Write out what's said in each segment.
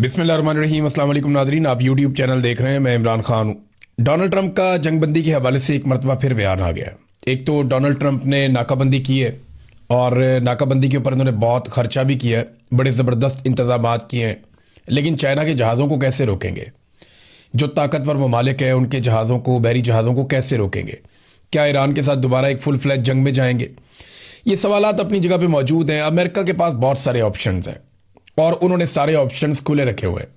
बिस्मिल्लाहिर्रहमानिर्रहीम। अस्सलाम वालेकुम नाज़रीन, आप यूट्यूब चैनल देख रहे हैं। मैं इमरान खान हूँ। डोनाल्ड ट्रंप का जंगबंदी के हवाले से एक मरतबा फिर बयान आ गया। एक तो डोनाल्ड ट्रंप ने नाकाबंदी की है और नाकाबंदी के ऊपर उन्होंने बहुत खर्चा भी किया है, बड़े ज़बरदस्त इंतजाम किए हैं। लेकिन चाइना के जहाज़ों को कैसे रोकेंगे? जो ताकतवर ममालिक है उनके जहाज़ों को, बहरी जहाज़ों को कैसे रोकेंगे? क्या ईरान के साथ दोबारा एक फुल फ्लैज जंग में जाएंगे? ये सवालात अपनी जगह पे मौजूद हैं। अमेरिका के पास बहुत सारे ऑप्शंस हैं और उन्होंने सारे ऑप्शंस खुले रखे हुए हैं।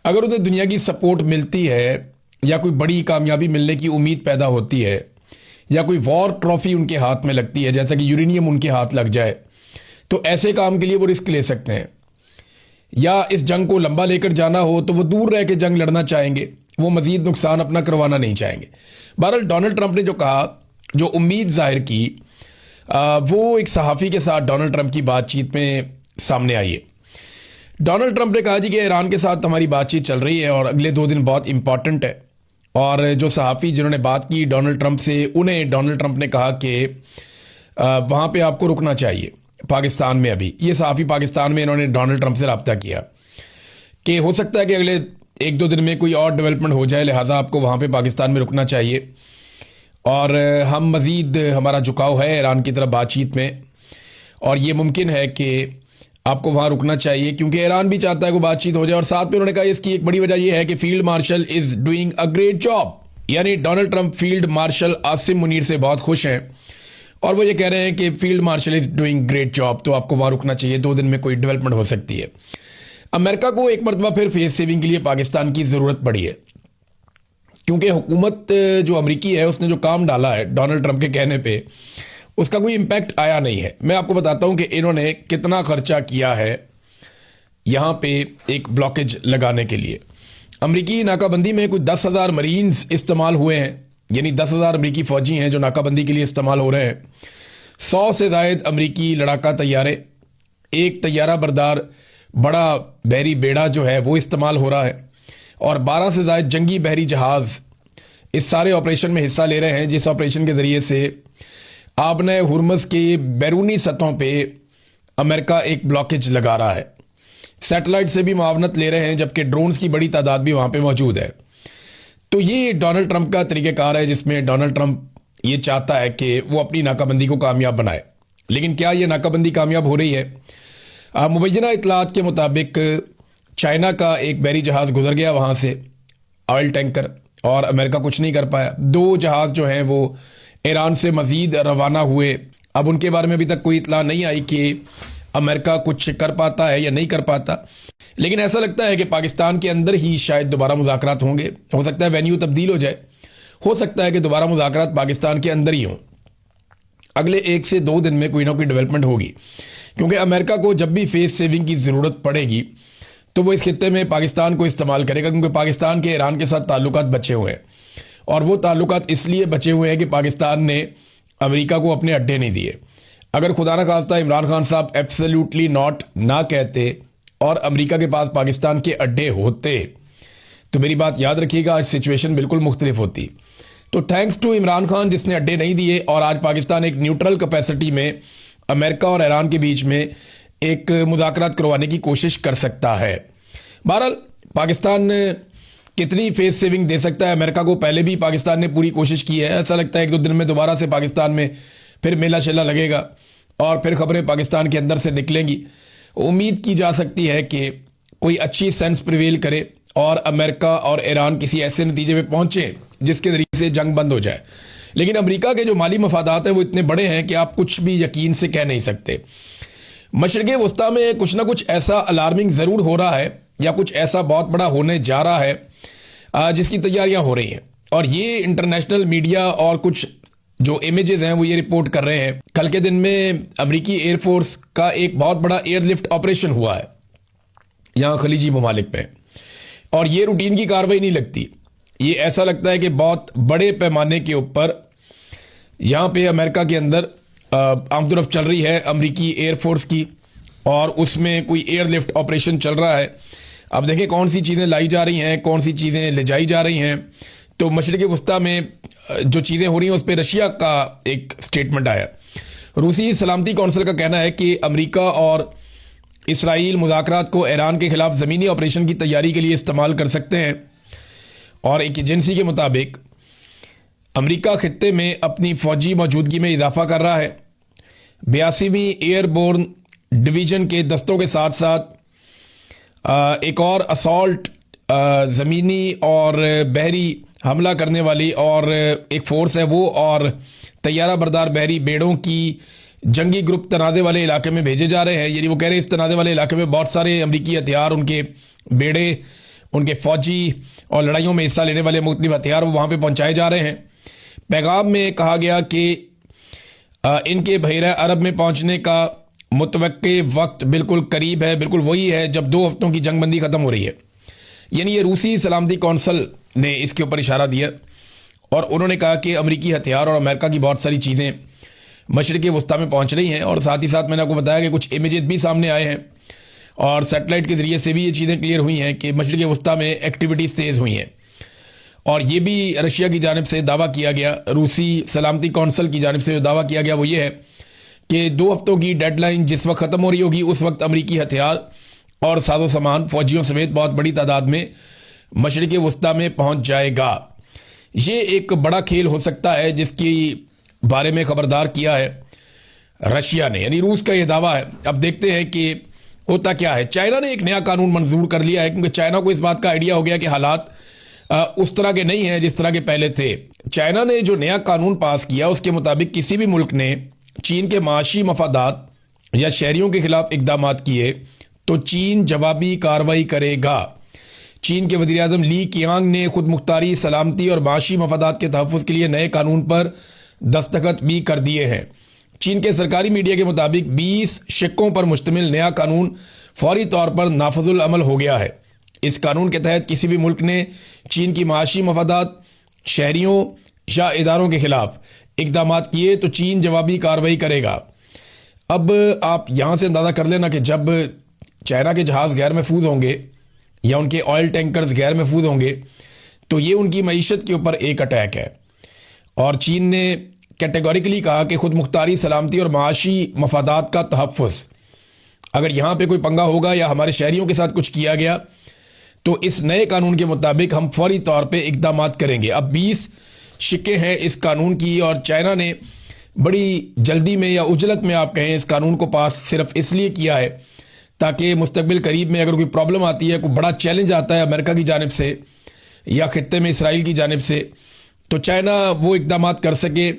अगर उन्हें दुनिया की सपोर्ट मिलती है या कोई बड़ी कामयाबी मिलने की उम्मीद पैदा होती है या कोई वॉर ट्रॉफी उनके हाथ में लगती है, जैसा कि यूरेनियम उनके हाथ लग जाए, तो ऐसे काम के लिए वो रिस्क ले सकते हैं। या इस जंग को लंबा लेकर जाना हो तो वो दूर रह के जंग लड़ना चाहेंगे, वो मजीद नुकसान अपना करवाना नहीं चाहेंगे। बहरहाल डोनाल्ड ट्रंप ने जो कहा, जो उम्मीद जाहिर की, वो एक सहाफ़ी के साथ डोनाल्ड ट्रंप की बातचीत में सामने आई है। डोनाल्ड ट्रंप ने कहा जी कि ईरान के साथ हमारी बातचीत चल रही है और अगले 2 दिन बहुत इंपॉर्टेंट है। और जो सहाफ़ी जिन्होंने बात की डोनाल्ड ट्रंप से, उन्हें डोनाल्ड ट्रंप ने कहा कि वहाँ पे आपको रुकना चाहिए पाकिस्तान में। अभी ये सहाफ़ी पाकिस्तान में, इन्होंने डोनाल्ड ट्रंप से रब्ता किया कि हो सकता है कि अगले 1-2 दिन में कोई और डेवलपमेंट हो जाए, लिहाजा आपको वहाँ पे पाकिस्तान में रुकना चाहिए। और हम मज़ीद, हमारा झुकाव है ईरान की तरफ बातचीत में और ये मुमकिन है कि आपको वहाँ रुकना चाहिए, क्योंकि ईरान भी चाहता है कि बातचीत हो जाए। और साथ में उन्होंने कहा इसकी एक बड़ी वजह यह है कि field marshal is doing a great job. यानी Donald Trump field marshal Asim Munir से बहुत खुश हैं और वो ये कह रहे हैं कि field marshal is doing great job, तो आपको वहाँ रुकना चाहिए, 2 दिन में कोई डेवलपमेंट हो सकती है। अमेरिका को एक मरतबा फिर फेस सेविंग के लिए पाकिस्तान की ज़रूरत पड़ी है, क्योंकि हुकूमत जो अमरीकी है उसने जो काम डाला है डोनाल्ड ट्रंप के कहने पे, उसका कोई इम्पैक्ट आया नहीं है। मैं आपको बताता हूं कि इन्होंने कितना खर्चा किया है यहाँ पे एक ब्लॉकेज लगाने के लिए। अमरीकी नाकाबंदी में कुछ 10,000 मरीन्स इस्तेमाल हुए हैं, यानी 10,000 अमरीकी फ़ौजी हैं जो नाकाबंदी के लिए इस्तेमाल हो रहे हैं। 100 से ज़ायद अमरीकी लड़ाका तैयारे, एक तैयारा बरदार बड़ा बहरी बेड़ा जो है वो इस्तेमाल हो रहा है और 12 से ज़ायद जंगी बहरी जहाज़ इस सारे ऑपरेशन में हिस्सा ले रहे हैं, जिस ऑपरेशन के ज़रिए से आबने हुरमज़ के बैरूनी सतहों पे अमेरिका एक ब्लॉकेज लगा रहा है। सैटेलाइट से भी मुआवनत ले रहे हैं, जबकि ड्रोन्स की बड़ी तादाद भी वहाँ पे मौजूद है। तो ये डोनाल्ड ट्रंप का तरीक़ाकार है, जिसमें डोनाल्ड ट्रंप ये चाहता है कि वो अपनी नाकाबंदी को कामयाब बनाए। लेकिन क्या ये नाकाबंदी कामयाब हो रही है? मुबैना इतलात के मुताबिक चाइना का एक बहरी जहाज़ गुजर गया वहाँ से, ऑयल टैंकर, और अमेरिका कुछ नहीं कर पाया। 2 जहाज़ जो हैं वो ईरान से मज़ीद रवाना हुए। अब उनके बारे में अभी तक कोई इतला नहीं आई कि अमेरिका कुछ कर पाता है या नहीं कर पाता। लेकिन ऐसा लगता है कि पाकिस्तान के अंदर ही शायद दोबारा मुज़ाकरात होंगे। हो सकता है वेन्यू तब्दील हो जाए, हो सकता है कि दोबारा मुज़ाकरात पाकिस्तान के अंदर ही हों। अगले 1 से 2 दिन में कोई ना कोई डेवलपमेंट होगी, क्योंकि अमेरिका को जब भी फेस सेविंग की ज़रूरत पड़ेगी तो वो इस खित्ते में पाकिस्तान को इस्तेमाल करेगा, क्योंकि पाकिस्तान के ईरान के साथ ताल्लुकात बचे हुए हैं। और वो ताल्लुकात इसलिए बचे हुए हैं कि पाकिस्तान ने अमेरिका को अपने अड्डे नहीं दिए। अगर खुदा न खास्ता इमरान खान साहब एब्सोल्युटली नॉट ना कहते और अमेरिका के पास पाकिस्तान के अड्डे होते, तो मेरी बात याद रखिएगा, आज सिचुएशन बिल्कुल मुख्तलिफ होती। तो थैंक्स टू इमरान खान जिसने अड्डे नहीं दिए, और आज पाकिस्तान एक न्यूट्रल कैपेसिटी में अमेरिका और ईरान के बीच में एक मुज़ाकरात करवाने की कोशिश कर सकता है। बहरहाल पाकिस्तान कितनी फेस सेविंग दे सकता है अमेरिका को, पहले भी पाकिस्तान ने पूरी कोशिश की है। ऐसा लगता है 1-2 दिन में दोबारा से पाकिस्तान में फिर मेला शेला लगेगा और फिर खबरें पाकिस्तान के अंदर से निकलेंगी। उम्मीद की जा सकती है कि कोई अच्छी सेंस प्रिवेल करे और अमेरिका और ईरान किसी ऐसे नतीजे में पहुंचे जिसके ज़रिए से जंग बंद हो जाए। लेकिन अमेरिका के जो माली मफादात हैं वो इतने बड़े हैं कि आप कुछ भी यकीन से कह नहीं सकते। मशरिक़ वस्ता में कुछ ना कुछ ऐसा अलार्मिंग ज़रूर हो रहा है या कुछ ऐसा बहुत बड़ा होने जा रहा है जिसकी तैयारियां हो रही हैं। और ये इंटरनेशनल मीडिया और कुछ जो इमेजेस हैं वो ये रिपोर्ट कर रहे हैं। कल के दिन में अमेरिकी एयरफोर्स का एक बहुत बड़ा एयरलिफ्ट ऑपरेशन हुआ है यहाँ खलीजी ममालिक पे, और ये रूटीन की कार्रवाई नहीं लगती। ये ऐसा लगता है कि बहुत बड़े पैमाने के ऊपर यहाँ पे अमेरिका के अंदर आमदरफ्त चल रही है अमेरिकी एयरफोर्स की, और उसमें कोई एयरलिफ्ट ऑपरेशन चल रहा है। अब देखें कौन सी चीज़ें लाई जा रही हैं, कौन सी चीज़ें ले जाई जा रही हैं। तो मशरिक़ वस्ता में जो चीज़ें हो रही हैं उस पर रशिया का एक स्टेटमेंट आया। रूसी सलामती कौंसिल का कहना है कि अमेरिका और इसराइल मुज़ाकरात को ईरान के खिलाफ ज़मीनी ऑपरेशन की तैयारी के लिए इस्तेमाल कर सकते हैं। और एक एजेंसी के मुताबिक अमेरिका खित्ते में अपनी फ़ौजी मौजूदगी में इजाफा कर रहा है। 82वीं एयरबोर्न डिवीज़न के दस्तों के साथ साथ एक और असॉल्ट ज़मीनी और बहरी हमला करने वाली और एक फ़ोर्स है वो, और तैयारा बरदार बहरी बेड़ों की जंगी ग्रुप तनाज़े वाले इलाके में भेजे जा रहे हैं। यानी वो कह रहे हैं इस तनाज़े वाले इलाके में बहुत सारे अमरीकी हथियार, उनके बेड़े, उनके फ़ौजी और लड़ाइयों में हिस्सा लेने वाले मुख्तलिफ हथियार वो वहाँ पे पहुँचाए जा रहे हैं। पैगाम में कहा गया कि इनके बहरा अरब में पहुँचने का मुतवक्के वक्त बिल्कुल करीब है, बिल्कुल वही है जब 2 हफ्तों की जंगबंदी ख़त्म हो रही है। यानी ये रूसी सलामती कौंसल ने इसके ऊपर इशारा दिया और उन्होंने कहा कि अमरीकी हथियार और अमेरिका की बहुत सारी चीज़ें मशरिक़ वस्ता में पहुंच रही हैं। और साथ ही साथ मैंने आपको बताया कि कुछ इमेजेस भी सामने आए हैं और सैटेलाइट के ज़रिए से भी ये चीज़ें क्लियर हुई हैं कि मशरिक़ वस्ता में एक्टिविटीज़ तेज़ हुई हैं। और ये भी रशिया की जानिब से दावा किया गया, रूसी सलामती कौंसल की जानिब से जो दावा किया गया वो ये है कि 2 हफ्तों की डेडलाइन जिस वक्त ख़त्म हो रही होगी उस वक्त अमरीकी हथियार और साजो सामान फ़ौजियों समेत बहुत बड़ी तादाद में मशरिक़ वस्ता में पहुंच जाएगा। ये एक बड़ा खेल हो सकता है जिसकी बारे में ख़बरदार किया है रशिया ने, यानी रूस का ये दावा है। अब देखते हैं कि होता क्या है। चाइना ने एक नया कानून मंजूर कर लिया है क्योंकि चाइना को इस बात का आइडिया हो गया कि हालात उस तरह के नहीं हैं जिस तरह के पहले थे। चाइना ने जो नया कानून पास किया उसके मुताबिक किसी भी मुल्क ने चीन के माशी मफादात या शहरियों के खिलाफ इकदाम किए तो चीन जवाबी कार्रवाई करेगा। चीन के वज़ीर आज़म ली कीयांग ने खुद मुख्तारी, सलामती और माशी मफादात के तहफ़्फ़ुज़ के लिए नए कानून पर दस्तखत भी कर दिए हैं। चीन के सरकारी मीडिया के मुताबिक 20 शिक्कों पर मुश्तमिल नया कानून फौरी तौर पर नाफजुल अमल हो गया है। इस कानून के तहत किसी भी मुल्क ने चीन की माशी मफादात, शहरियों या इदारों के खिलाफ इकदाम किए तो चीन जवाबी कार्रवाई करेगा। अब आप यहाँ से अंदाज़ा कर लेना कि जब चाइना के जहाज़ गैर महफूज होंगे या उनके ऑयल टैंकर्स गैर महफूज होंगे तो ये उनकी मईशत के ऊपर एक अटैक है। और चीन ने कैटेगोरिकली कहा कि खुद मुख्तारी, सलामती और माशी मफादात का तहफ़्फ़ुज़, अगर यहाँ पे कोई पंगा होगा या हमारे शहरियों के साथ कुछ किया गया तो इस नए कानून के मुताबिक हम फौरी तौर पे इकदाम करेंगे। अब 20 शिक्के हैं इस कानून की और चाइना ने बड़ी जल्दी में या उजलत में आप कहें इस कानून को पास सिर्फ इसलिए किया है ताकि मुस्तकबिल करीब में अगर कोई प्रॉब्लम आती है, कोई बड़ा चैलेंज आता है अमेरिका की जानिब से या खित्ते में इसराइल की जानिब से, तो चाइना वो इकदाम कर सके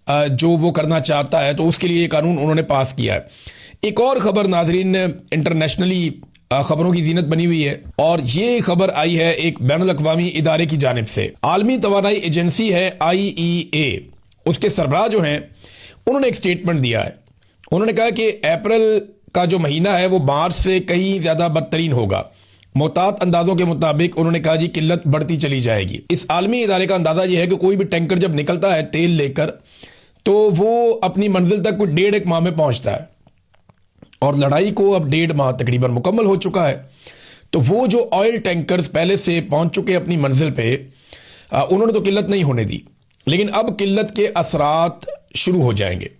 जो वो करना चाहता है। तो उसके लिए ये कानून उन्होंने पास किया है। एक और ख़बर नाज़रीन इंटरनेशनली ख़बरों की जीनत बनी हुई है और ये खबर आई है एक बैनुल अक़वामी इदारे की जानिब से। आलमी तवानाई एजेंसी है IEA, उसके सरबराह जो हैं उन्होंने एक स्टेटमेंट दिया है। उन्होंने कहा कि अप्रैल का जो महीना है वो मार्च से कहीं ज़्यादा बदतरीन होगा। मोहतात अंदाजों के मुताबिक उन्होंने कहा जी किल्लत बढ़ती चली जाएगी। इस आलमी इदारे का अंदाज़ा यह है कि कोई भी टैंकर जब निकलता है तेल लेकर तो वो अपनी मंजिल तक कोई 1.5 माह में पहुंचता है और लड़ाई को अब 1.5 माह तकरीबन मुकम्मल हो चुका है। तो वो जो ऑयल टैंकर्स पहले से पहुंच चुके अपनी मंजिल पे उन्होंने तो किल्लत नहीं होने दी, लेकिन अब किल्लत के असरात शुरू हो जाएंगे।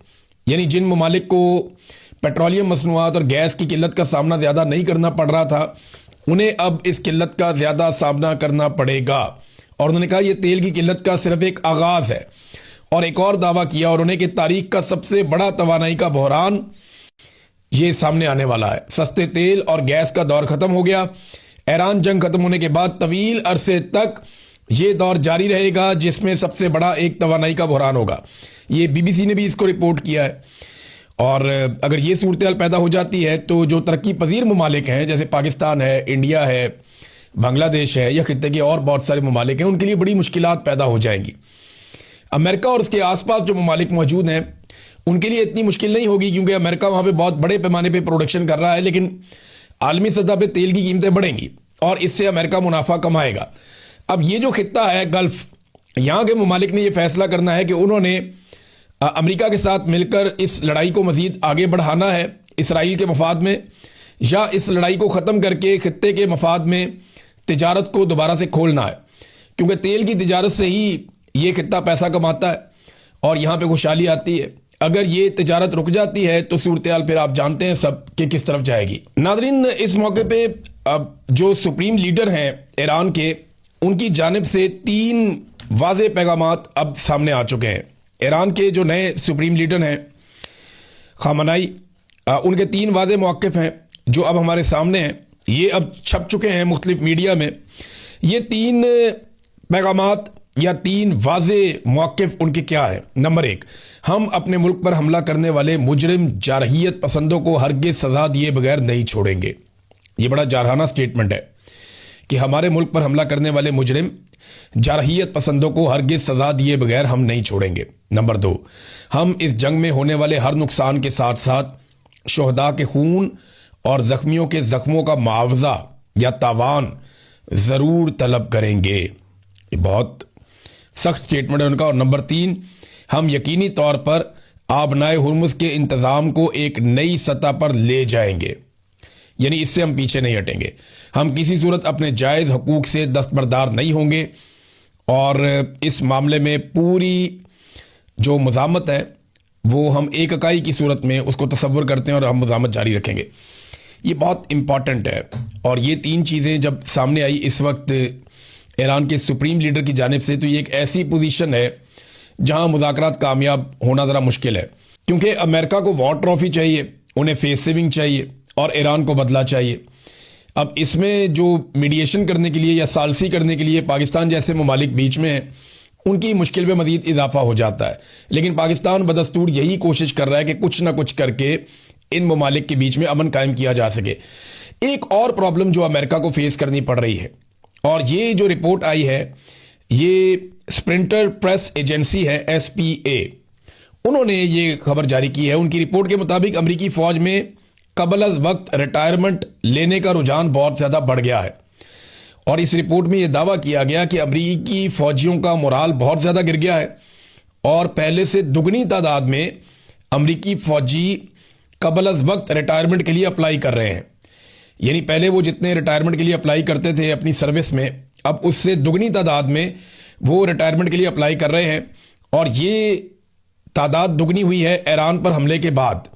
यानी जिन ममालिक को पेट्रोलियम मसनूआत और गैस की किल्लत का सामना ज़्यादा नहीं करना पड़ रहा था उन्हें अब इस किल्लत का ज़्यादा सामना करना पड़ेगा। और उन्होंने कहा यह तेल की किल्लत का सिर्फ एक आगाज़ है। और एक और दावा किया उन्होंने कि तारीख का सबसे बड़ा तवानाई का बहरान ये सामने आने वाला है। सस्ते तेल और गैस का दौर ख़त्म हो गया। ईरान जंग ख़त्म होने के बाद तवील अरसे तक ये दौर जारी रहेगा जिसमें सबसे बड़ा एक तवानाई का बहरान होगा। ये BBC ने भी इसको रिपोर्ट किया है। और अगर ये सूरत हाल पैदा हो जाती है तो जो तरक्की पजीर ममालिक हैं जैसे पाकिस्तान है, इंडिया है, बांग्लादेश है या खित्ते के और बहुत सारे ममालिक हैं उनके लिए बड़ी मुश्किलात पैदा हो जाएंगी। अमेरिका और उसके आसपास जो ममालिक मौजूद हैं उनके लिए इतनी मुश्किल नहीं होगी क्योंकि अमेरिका वहाँ पे बहुत बड़े पैमाने पे प्रोडक्शन कर रहा है, लेकिन आलमी सतह पे तेल की कीमतें बढ़ेंगी और इससे अमेरिका मुनाफा कमाएगा। अब ये जो खित्ता है गल्फ़, यहाँ के ममालिक ने यह फैसला करना है कि उन्होंने अमेरिका के साथ मिलकर इस लड़ाई को मज़ीद आगे बढ़ाना है इसराइल के मफाद में, या इस लड़ाई को ख़त्म करके खित्ते के मफाद में तिजारत को दोबारा से खोलना है, क्योंकि तेल की तिजारत से ही ये खित्ता पैसा कमाता है और यहाँ पे खुशहाली आती है। अगर ये तिजारत रुक जाती है तो सूरत हाल फिर आप जानते हैं सब कि किस तरफ जाएगी। नादरीन, इस मौके पे अब जो सुप्रीम लीडर हैं ईरान के, उनकी जानिब से 3 वाज़ेह पैगामात अब सामने आ चुके हैं। ईरान के जो नए सुप्रीम लीडर हैं खामनाई, उनके 3 वाज़ेह मौक़िफ़ हैं जो अब हमारे सामने हैं। ये अब छप चुके हैं मुख्तलिफ मीडिया में। ये 3 पैगामात या 3 वाज़ेह मौक़िफ़ उनके क्या है। नंबर 1, हम अपने मुल्क पर हमला करने वाले मुजरिम जारहियत पसंदों को हरगिज़ सज़ा दिए बगैर नहीं छोड़ेंगे। ये बड़ा जारहाना स्टेटमेंट है कि हमारे मुल्क पर हमला करने वाले मुजरिम जारहियत पसंदों को हरगिज़ सज़ा दिए बगैर हम नहीं छोड़ेंगे। नंबर 2, हम इस जंग में होने वाले हर नुकसान के साथ साथ शुहदा के खून और ज़ख्मियों के ज़ख्मों का मुआवजा या तावान ज़रूर तलब करेंगे। ये बहुत सख्त स्टेटमेंट है उनका। और नंबर 3, हम यकीनी तौर पर आबनाए हुर्मुज़ के इंतज़ाम को एक नई सतह पर ले जाएंगे, यानी इससे हम पीछे नहीं हटेंगे। हम किसी सूरत अपने जायज़ हकूक़ से दस्तबरदार नहीं होंगे और इस मामले में पूरी जो मज़ामत है वो हम एक इकाई की सूरत में उसको तसव्वुर करते हैं और हम मज़ामत जारी रखेंगे। ये बहुत इम्पॉर्टेंट है। और ये 3 चीज़ें जब सामने आई इस वक्त ईरान के सुप्रीम लीडर की जानिब से, तो ये एक ऐसी पोजीशन है जहां मुज़ाकरात कामयाब होना ज़रा मुश्किल है, क्योंकि अमेरिका को वॉर ट्रॉफी चाहिए, उन्हें फेस सेविंग चाहिए और ईरान को बदला चाहिए। अब इसमें जो मीडिएशन करने के लिए या सालसी करने के लिए पाकिस्तान जैसे ममालिक बीच में हैं, उनकी मुश्किल में मज़ीद इजाफा हो जाता है। लेकिन पाकिस्तान बदस्तूर यही कोशिश कर रहा है कि कुछ ना कुछ करके इन ममालिक के बीच में अमन कायम किया जा सके। एक और प्रॉब्लम जो अमेरिका को फेस करनी पड़ रही है, और ये जो रिपोर्ट आई है ये स्प्रिंटर प्रेस एजेंसी है SPA, उन्होंने ये खबर जारी की है। उनकी रिपोर्ट के मुताबिक अमेरिकी फ़ौज में कबल अज़ वक्त रिटायरमेंट लेने का रुझान बहुत ज़्यादा बढ़ गया है। और इस रिपोर्ट में यह दावा किया गया कि अमेरिकी फ़ौजियों का मोराल बहुत ज़्यादा गिर गया है और पहले से दुगनी तादाद में अमेरिकी फ़ौजी कबल अज़ वक्त रिटायरमेंट के लिए अप्लाई कर रहे हैं। यानी पहले वो जितने रिटायरमेंट के लिए अप्लाई करते थे अपनी सर्विस में, अब उससे दुगनी तादाद में वो रिटायरमेंट के लिए अप्लाई कर रहे हैं। और ये तादाद दुगनी हुई है ईरान पर हमले के बाद।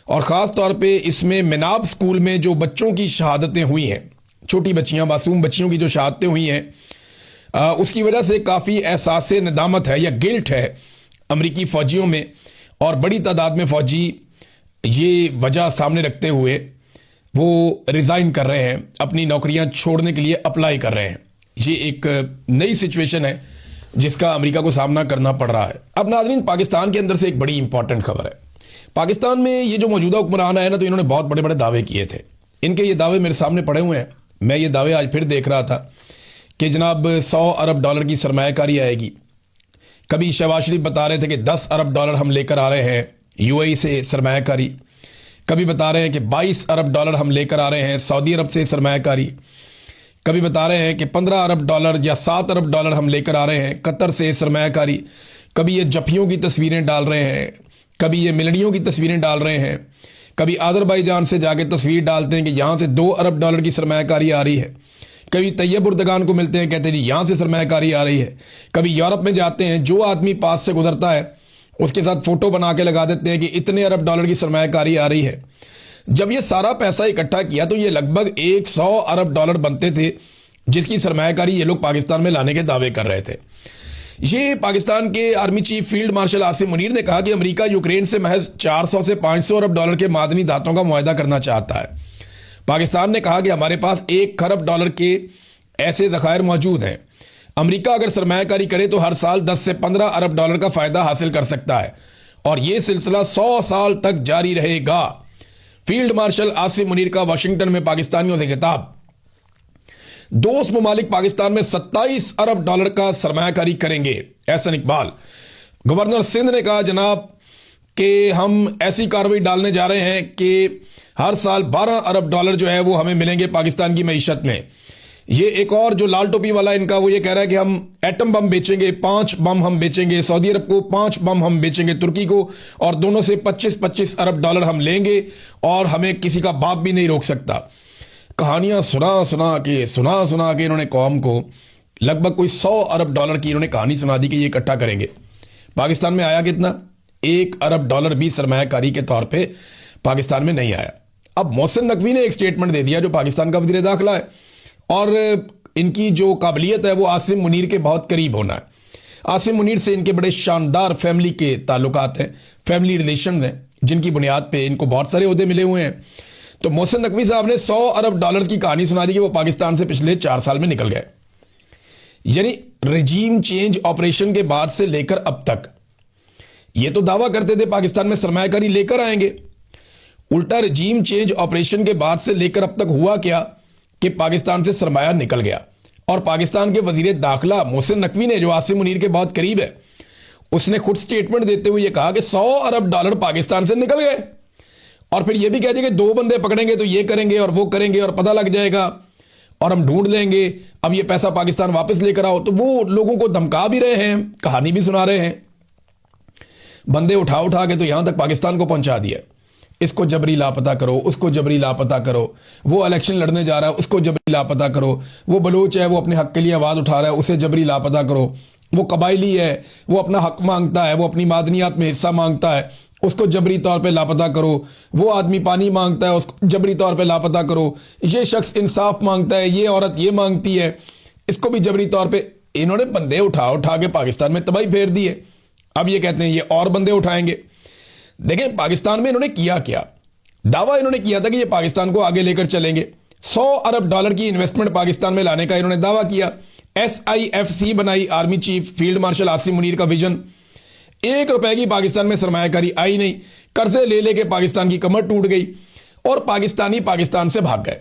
और ख़ास तौर पे इसमें मिनाब स्कूल में जो बच्चों की शहादतें हुई हैं, छोटी बच्चियां, मासूम बच्चियों की जो शहादतें हुई हैं, उसकी वजह से काफ़ी एहसास नदामत है या गिल्ट है अमेरिकी फ़ौजियों में। और बड़ी तादाद में फ़ौजी ये वजह सामने रखते हुए वो रिज़ाइन कर रहे हैं, अपनी नौकरियां छोड़ने के लिए अप्लाई कर रहे हैं। ये एक नई सिचुएशन है जिसका अमेरिका को सामना करना पड़ रहा है। अब नाज़रीन, पाकिस्तान के अंदर से एक बड़ी इंपॉर्टेंट खबर है। पाकिस्तान में ये जो मौजूदा हुक्मरान है ना, तो इन्होंने बहुत बड़े बड़े दावे किए थे। इनके ये दावे मेरे सामने पड़े हुए हैं। मैं ये दावे आज फिर देख रहा था कि जनाब $100 अरब की सरमायाकारी आएगी। कभी शहबाज शरीफ बता रहे थे कि $10 अरब हम लेकर आ रहे हैं UAE से सरमायाकारी। कभी बता रहे हैं कि $22 अरब हम लेकर आ रहे हैं सऊदी अरब से सरमायाकारी। कभी बता रहे हैं कि $15 अरब या $7 अरब हम लेकर आ रहे हैं कतर से सरमायाकारी। कभी ये जफियों की तस्वीरें डाल रहे हैं, कभी ये मिलनियों की तस्वीरें डाल रहे हैं, कभी अज़रबैजान से जाके तस्वीर डालते हैं कि यहाँ से $2 अरब की सरमायाकारी आ रही है। कभी तैयब उर्दगान को मिलते हैं, कहते हैं जी यहाँ से सरमायाकारी आ रही है। कभी यूरोप में जाते हैं, जो आदमी पास से गुजरता है उसके साथ फ़ोटो बना के लगा देते हैं कि इतने $1 की सरमायाकारी आ रही है। जब ये सारा पैसा इकट्ठा किया तो ये लगभग $100 अरब बनते थे, जिसकी सरमायाकारी ये लोग पाकिस्तान में लाने के दावे कर रहे थे। ये पाकिस्तान के army chief field marshal Asim Munir ने कहा कि अमेरिका यूक्रेन से महज 400 से 500 अरब के मादनी धातों का मुआहदा करना चाहता है। पाकिस्तान ने कहा कि हमारे पास $1 खरब के ऐसे ज़खायर मौजूद हैं। अमेरिका अगर सरमायाकारी करे तो हर साल 10 से 15 अरब का फ़ायदा हासिल कर सकता है और ये सिलसिला 100 साल तक जारी रहेगा। फील्ड मार्शल आसिम मुनीर का वाशिंगटन में पाकिस्तानियों से खिताब। दोस्त ममालिक पाकिस्तान में $27 अरब का सरमायाकारी करेंगे। एहसन इकबाल। गवर्नर सिंध ने कहा जनाब कि हम ऐसी कार्रवाई डालने जा रहे हैं कि हर साल $12 अरब जो है वो हमें मिलेंगे पाकिस्तान की मईशत में। ये एक और जो लाल टोपी वाला इनका, वो ये कह रहा है कि हम एटम बम बेचेंगे, 5 बम हम बेचेंगे सऊदी अरब को, 5 बम हम बेचेंगे तुर्की को, और दोनों से 25-25 अरब हम लेंगे और हमें किसी का बाप भी नहीं रोक सकता। कहानियां सुना सुना के इन्होंने कौम को लगभग कोई $100 अरब की इन्होंने कहानी सुना दी कि ये इकट्ठा करेंगे। पाकिस्तान में आया कितना? $1 अरब भी सरमायाकारी के तौर पे पाकिस्तान में नहीं आया। अब मोहसिन नकवी ने एक स्टेटमेंट दे दिया, जो पाकिस्तान का वज़ीर दाखिला है, और इनकी जो काबिलियत है वो आसिम मुनीर के बहुत करीब होना है। आसिम मुनीर से इनके बड़े शानदार फैमिली के ताल्लुकात हैं, फैमिली रिलेशन हैं, जिनकी बुनियाद पे इनको बहुत सारे ओहदे मिले हुए हैं। तो मोहसिन नकवी साहब ने $100 अरब की कहानी सुना दी कि वो पाकिस्तान से पिछले 4 साल में निकल गए। यानी रजीम चेंज ऑपरेशन के बाद से लेकर अब तक ये तो दावा करते थे पाकिस्तान में सरमायाकारी लेकर आएंगे, उल्टा रजीम चेंज ऑपरेशन के बाद से लेकर अब तक हुआ क्या कि पाकिस्तान से सरमाया निकल गया। और पाकिस्तान के वजीर दाखिला मोहसिन नकवी ने, जो आसिम मुनीर के बहुत करीब है, उसने खुद स्टेटमेंट देते हुए ये कहा कि $100 अरब पाकिस्तान से निकल गए। और फिर ये भी कह दिया कि 2 बंदे पकड़ेंगे तो ये करेंगे और वो करेंगे और पता लग जाएगा और हम ढूंढ लेंगे, अब ये पैसा पाकिस्तान वापस लेकर आओ। तो वो लोगों को धमका भी रहे हैं, कहानी भी सुना रहे हैं। बंदे उठा उठा के तो यहां तक पाकिस्तान को पहुंचा दिया, इसको जबरी लापता करो, उसको जबरी लापता करो, वो इलेक्शन लड़ने जा रहा है उसको जबरी लापता करो, वो बलोच है वो अपने हक के लिए आवाज़ उठा रहा है उसे जबरी लापता करो, वो कबायली है वो अपना हक मांगता है, वो अपनी मादनियात में हिस्सा मांगता है, उसको जबरी तौर पे लापता करो, वो आदमी पानी मांगता है उसको जबरी तौर पे लापता करो, ये शख्स इंसाफ मांगता है, ये औरत ये मांगती है, इसको भी जबरी तौर पे। इन्होंने बंदे उठा उठा के पाकिस्तान में तबाही फेर दी है। अब ये कहते हैं ये और बंदे उठाएंगे। देखें पाकिस्तान में इन्होंने किया क्या, दावा इन्होंने किया था कि ये पाकिस्तान को आगे लेकर चलेंगे। $100 अरब की इन्वेस्टमेंट पाकिस्तान में लाने का इन्होंने दावा किया। SIFC बनाई army chief field marshal Asim Munir का विजन। $1 की पाकिस्तान में सरमायाकारी आई नहीं, कर्जे ले लेके पाकिस्तान की कमर टूट गई और पाकिस्तानी पाकिस्तान से भाग गए,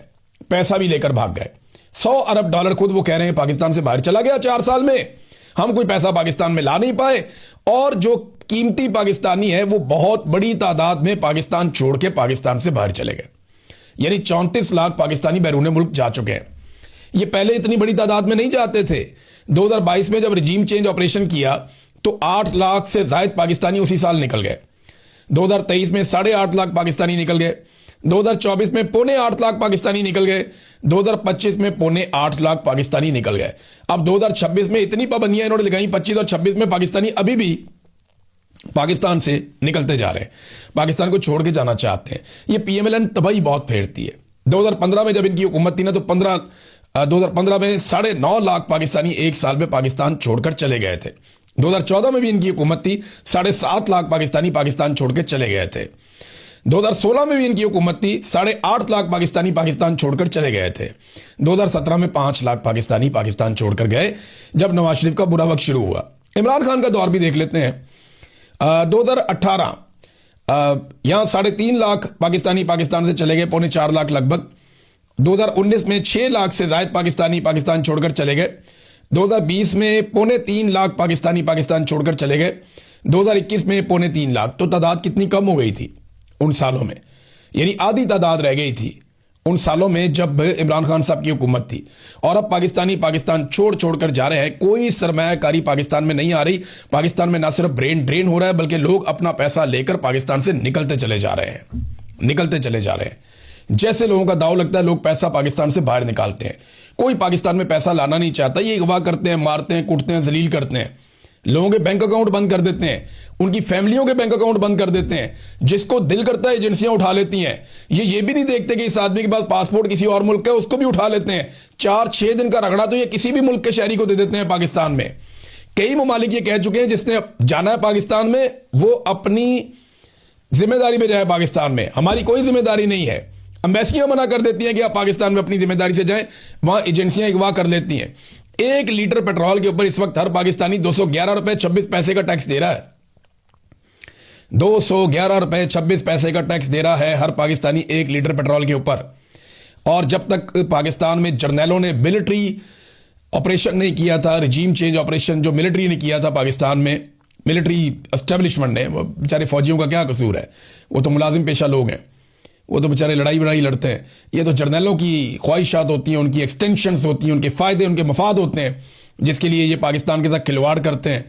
पैसा भी लेकर भाग गए। $100 अरब खुद वो कह रहे हैं पाकिस्तान से बाहर चला गया 4 साल में, हम कोई पैसा पाकिस्तान में ला नहीं पाए। और जो कीमती पाकिस्तानी है वो बहुत बड़ी तादाद में पाकिस्तान छोड़ के पाकिस्तान से बाहर चले गए। यानी 34 लाख पाकिस्तानी बैरून मुल्क जा चुके हैं। ये पहले इतनी बड़ी तादाद में नहीं जाते थे। 2022 में जब रिजीम चेंज ऑपरेशन किया तो 8 लाख से ज्यादा पाकिस्तानी उसी साल निकल गए। 2023 में 8.5 लाख पाकिस्तानी निकल गए। 2024 में 7.25 लाख पाकिस्तानी निकल गए। 2025 में 7.25 लाख पाकिस्तानी निकल गए। अब 2026 में इतनी पाबंदियां इन्होंने लगाई, 25 और 26 में पाकिस्तानी अभी भी पाकिस्तान से निकलते जा रहे हैं, पाकिस्तान को छोड़ के जाना चाहते हैं। ये PMLN तबाही बहुत फेरती है। 2015 में जब इनकी हुकूमत थी ना तो 2015 में 9.5 लाख पाकिस्तानी एक साल में पाकिस्तान छोड़कर चले गए थे। 2014 में भी इनकी हुकूमत थी, 7.5 लाख पाकिस्तानी पाकिस्तान छोड़ के चले गए थे। 2016 में भी इनकी हुकूमत थी, 8.5 लाख पाकिस्तानी पाकिस्तान छोड़कर चले गए थे। 2017 में 5 लाख पाकिस्तानी पाकिस्तान छोड़कर गए जब नवाज शरीफ का बुरा वक्त शुरू हुआ। इमरान खान का दौर भी देख लेते हैं। 2018 यहां 3.5 लाख पाकिस्तानी पाकिस्तान से चले गए, 4.25 लाख लगभग। 2019 में 6 लाख से ज्यादा पाकिस्तानी पाकिस्तान छोड़कर चले गए। 2020 में 3.25 लाख पाकिस्तानी पाकिस्तान छोड़कर चले गए। 2021 में 3.25 लाख। तो तादाद कितनी कम हो गई थी उन सालों में, यानी आधी तादाद रह गई थी उन सालों में जब इमरान खान साहब की हुकूमत थी। और अब पाकिस्तानी पाकिस्तान छोड़ छोड़कर जा रहे हैं, कोई सरमायाकारी पाकिस्तान में नहीं आ रही। पाकिस्तान में ना सिर्फ ब्रेन ड्रेन हो रहा है बल्कि लोग अपना पैसा लेकर पाकिस्तान से निकलते चले जा रहे हैं, निकलते चले जा रहे हैं। जैसे लोगों का दाव लगता है लोग पैसा पाकिस्तान से बाहर निकालते हैं। कोई पाकिस्तान में पैसा लाना नहीं चाहता, ये अगवा करते हैं, मारते हैं, कुटते हैं, जलील करते हैं, लोगों के बैंक अकाउंट बंद कर देते हैं, उनकी फैमिलियों के बैंक अकाउंट बंद कर देते हैं। जिसको दिल करता है एजेंसियां उठा लेती हैं। ये भी नहीं देखते कि इस आदमी के पास पासपोर्ट किसी और मुल्क का है, उसको भी उठा लेते हैं। 4-6 दिन का रगड़ा तो ये किसी भी मुल्क के शहरी को दे देते हैं पाकिस्तान में। कई ममालिक ये कह चुके हैं जिसने जाना है पाकिस्तान में वो अपनी जिम्मेदारी में जाए पाकिस्तान में, हमारी कोई जिम्मेदारी नहीं है। एम्बेसियां मना कर देती हैं कि आप पाकिस्तान में अपनी जिम्मेदारी से जाएं, वहां एजेंसियां अगवा कर लेती हैं। 1 लीटर पेट्रोल के ऊपर इस वक्त हर पाकिस्तानी $211.26 का टैक्स दे रहा है। $211.26 का टैक्स दे रहा है हर पाकिस्तानी 1 लीटर पेट्रोल के ऊपर। और जब तक पाकिस्तान में जर्नैलों ने मिलिट्री ऑपरेशन नहीं किया था, रिजीम चेंज ऑपरेशन जो मिलिट्री ने किया था पाकिस्तान में, मिलिट्री एस्टेब्लिशमेंट ने, बेचारे फौजियों का क्या कसूर है, वो तो मुलाजिम पेशा लोग हैं, वो तो बेचारे लड़ाई वड़ाई लड़ते हैं। ये तो जर्नैलों की ख्वाहिशात होती हैं, उनकी एक्सटेंशंस होती हैं, उनके फ़ायदे उनके मफाद होते हैं, जिसके लिए ये पाकिस्तान के साथ खिलवाड़ करते हैं।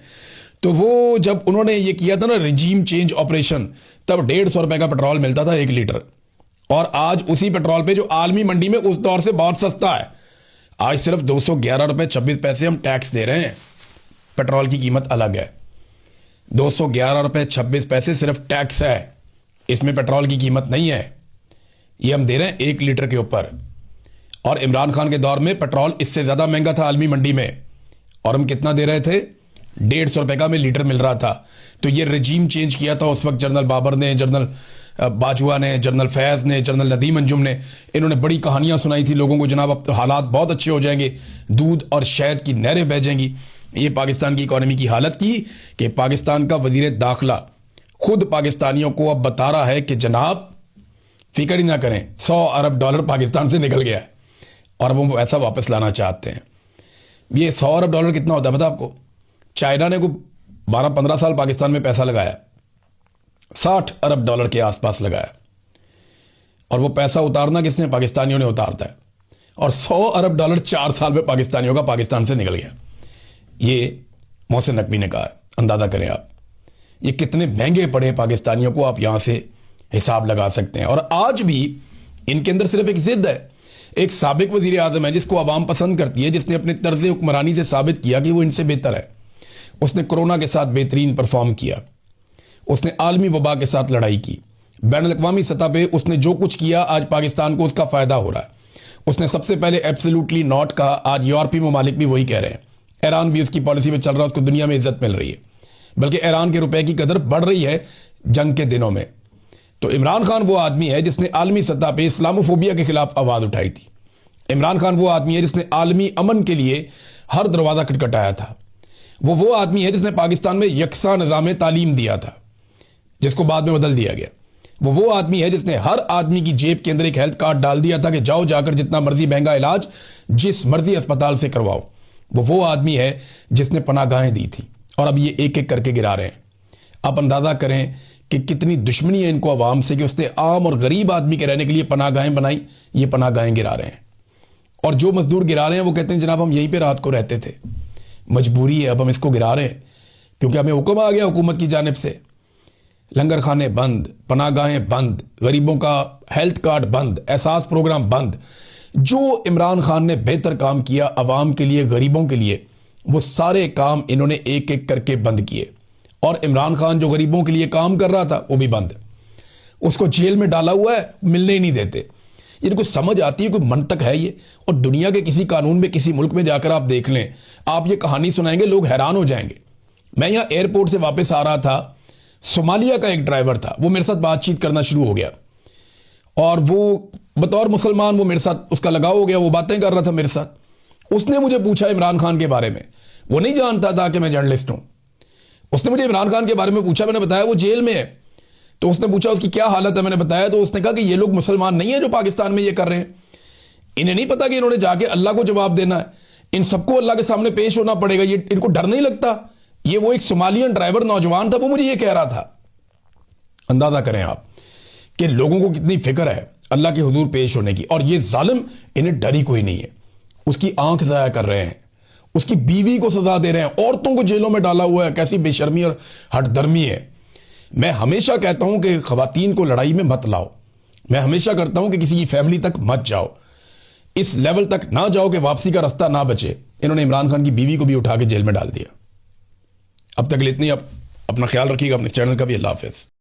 तो वो जब उन्होंने ये किया था ना रिजीम चेंज ऑपरेशन, तब $150 का पेट्रोल मिलता था 1 लीटर। और आज उसी पेट्रोल पे जो आलमी मंडी में उस दौर से बहुत सस्ता है, आज सिर्फ $211.26 हम टैक्स दे रहे हैं। पेट्रोल की कीमत अलग है। ₹211.26 सिर्फ टैक्स है, इसमें पेट्रोल की कीमत नहीं है। ये हम दे रहे हैं 1 लीटर के ऊपर। और इमरान खान के दौर में पेट्रोल इससे ज़्यादा महंगा था आलमी मंडी में, और हम कितना दे रहे थे? ₹150 का में लीटर मिल रहा था। तो ये रजीम चेंज किया था उस वक्त जनरल बाबर ने, जनरल बाजवा ने, जनरल फैज़ ने, जनरल नदीम अंजुम ने। इन्होंने बड़ी कहानियां सुनाई थी लोगों को, जनाब अब तो हालात बहुत अच्छे हो जाएंगे, दूध और शहद की नहरें बह जाएंगी। ये पाकिस्तान की इकॉनमी की हालत की कि पाकिस्तान का वजीर दाखिला खुद पाकिस्तानियों को अब बता रहा है कि जनाब फिक्र ही ना करें, $100 अरब पाकिस्तान से निकल गया है और अब हम पैसा वापस लाना चाहते हैं। ये $100 अरब कितना होता है पता आपको? चाइना ने को 12-15 साल पाकिस्तान में पैसा लगाया, $60 अरब के आसपास लगाया, और वो पैसा उतारना किसने? पाकिस्तानियों ने उतारता है। और $100 अरब 4 साल में पाकिस्तानियों का पाकिस्तान से निकल गया। ये मोहसिन नकवी ने कहा है। अंदाजा करें आप ये कितने महंगे पड़े पाकिस्तानियों को, आप यहां से हिसाब लगा सकते हैं। और आज भी इनके अंदर सिर्फ एक जिद है। एक साबिक वजीर आजम है जिसको आवाम पसंद करती है, जिसने अपने तर्ज हुक्मरानी से साबित किया कि वो इनसे बेहतर है। उसने कोरोना के साथ बेहतरीन परफॉर्म किया, उसने आलमी वबा के साथ लड़ाई की, बैनुल-अक़वामी सतह पे उसने जो कुछ किया आज पाकिस्तान को उसका फायदा हो रहा है। उसने सबसे पहले एब्सोल्युटली नॉट कहा, आज यूरोपीय ममालिक भी वही कह रहे हैं। ईरान भी उसकी पॉलिसी में चल रहा है, उसको दुनिया में इज्जत मिल रही है, बल्कि ईरान के रुपए की कदर बढ़ रही है जंग के दिनों में। तो इमरान खान वो आदमी है जिसने आलमी सतह पे इस्लामोफोबिया के खिलाफ आवाज उठाई थी। इमरान खान वो आदमी है जिसने आलमी अमन के लिए हर दरवाजा खटखटाया था। वो आदमी है जिसने पाकिस्तान में यकसा निज़ाम तालीम दिया था, जिसको बाद में बदल दिया गया। वो आदमी है जिसने हर आदमी की जेब के अंदर एक हेल्थ कार्ड डाल दिया था कि जाओ जाकर जितना मर्जी महंगा इलाज जिस मर्जी अस्पताल से करवाओ। वो आदमी है जिसने पनाहगाहें दी थी, और अब ये एक एक करके गिरा रहे हैं। आप अंदाजा करें कि कितनी दुश्मनी है इनको आवाम से कि उसने आम और गरीब आदमी के रहने के लिए पनाहगाहें बनाई, ये पनाहगाहें गिरा रहे हैं। और जो मजदूर गिरा रहे हैं वो कहते हैं जनाब हम यहीं पे रात को रहते थे, मजबूरी है, अब हम इसको गिरा रहे हैं क्योंकि हमें हुक्म आ गया हुकूमत की जानिब से। लंगर खाने बंद, पनाहगाहें बंद, गरीबों का हेल्थ कार्ड बंद, एहसास प्रोग्राम बंद। जो इमरान खान ने बेहतर काम किया अवाम के लिए, गरीबों के लिए, वो सारे काम इन्होंने एक एक करके बंद किए। और इमरान खान जो गरीबों के लिए काम कर रहा था वो भी बंद, उसको जेल में डाला हुआ है, मिलने ही नहीं देते। इनको समझ आती है, कोई मंतक है ये? और दुनिया के किसी कानून में, किसी मुल्क में जाकर आप देख लें, आप ये कहानी सुनाएंगे लोग हैरान हो जाएंगे। मैं यहाँ एयरपोर्ट से वापस आ रहा था, सोमालिया का एक ड्राइवर था, वो मेरे साथ बातचीत करना शुरू हो गया, और वो बतौर मुसलमान वो मेरे साथ उसका लगाव हो गया, वो बातें कर रहा था मेरे साथ। उसने मुझे पूछा इमरान खान के बारे में, वो नहीं जानता था कि मैं जर्नलिस्ट हूं। उसने मुझे इमरान खान के बारे में पूछा, मैंने बताया वो जेल में है। तो उसने पूछा उसकी क्या हालत है, मैंने बताया। तो उसने कहा कि ये लोग मुसलमान नहीं है जो पाकिस्तान में ये कर रहे हैं, इन्हें नहीं पता कि इन्होंने जाके अल्लाह को जवाब देना है, इन सबको अल्लाह के सामने पेश होना पड़ेगा, ये इनको डर नहीं लगता। ये वो एक सोमालियन ड्राइवर नौजवान था, वो मुझे ये कह रहा था। अंदाजा करें आप कि लोगों को कितनी फिक्र है अल्लाह के हुजूर पेश होने की। और ये जालिम, इन्हें डर ही कोई नहीं है। उसकी आंख जाया कर रहे हैं, उसकी बीवी को सजा दे रहे हैं, औरतों को जेलों में डाला हुआ है। कैसी बेशर्मी और हठधर्मी है। मैं हमेशा कहता हूं कि खवातीन को लड़ाई में मत लाओ। मैं हमेशा करता हूं कि किसी की फैमिली तक मत जाओ, इस लेवल तक ना जाओ कि वापसी का रास्ता ना बचे। इन्होंने इमरान खान की बीवी को भी उठा के जेल में डाल दिया। अब तक इतनी, अपना ख्याल रखिएगा, अपने चैनल का भी। अल्लाह हाफिज़।